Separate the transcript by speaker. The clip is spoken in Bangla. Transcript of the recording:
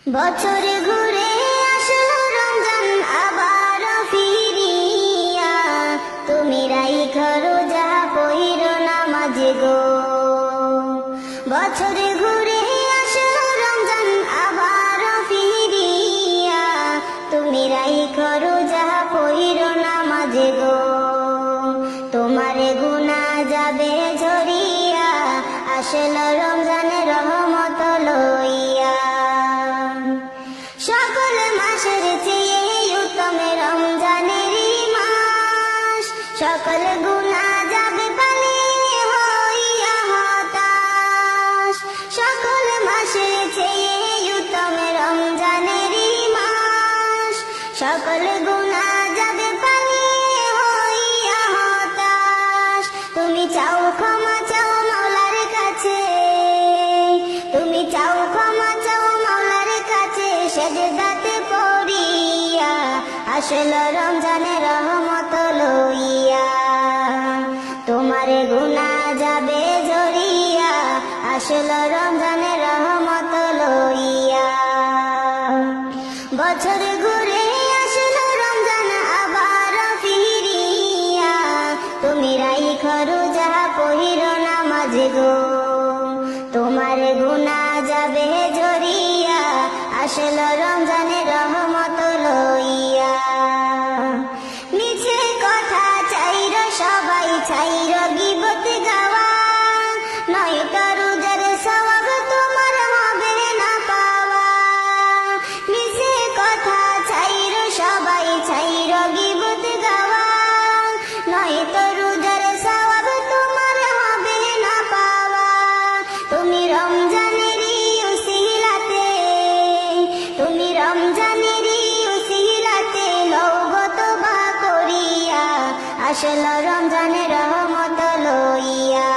Speaker 1: বছর ঘুরে আসলো রমজান আবার ফিরিয়া, তুমি রাইখা রোজা পইরো নামাজ গো। বছর ঘুরে আসলো রমজান আবার ফিরিয়া, তুমি রাইখা রোজা পইরো নামাজ গো। তোমারে গুনাহ যাবে ঝরিয়া, আসলো রমজানের রহমত লইয়া। সকল মাসের চেয়ে উত্তম রমজানের মাস, সকল গুনাহ যাবে পালিয়ে হইয়া হতাশ। সকল মাসের চেয়ে উত্তম রমজানের মাস, সকল গুনাহ যাবে পালিয়ে হইয়া হতাশ। তুমি চাও ক্ষমা চাও মাওলার কাছে, তুমি চাও ক্ষমা চাও মাওলার কাছে, সেজদাতে পড়িয়া, আসলো রমজানের রহমত লইয়া। তোমারে গুনাহ যাবে ঝরিয়া, আসলো রমজানের রহমত লইয়া। বছর ঘুরে আসলো রমজান আবার ফিরিয়া, তুমি রাইখা রোজা পইরো নামাজ গো। তোমার গুনাহ যাবে ঝরিয়া, আসলো রমজানের রহমত লইয়া। মিছে কথা চাইর সবাই চাইর গীবত গাওয়া, নয়তো রোজার সওয়াব তোমার হবে না পাওয়া। মিছে কথা চাইর সবাই চাইর গীবত গাওয়া, নয়তো রোজার সওয়াব তোমার হবে না পাওয়া। তুমি রমজানেরই উসিলাতে, তুমি রমজানেরই উসিলাতে লও তওবা করিয়া, আসলো রমজানের রহমত লইয়া।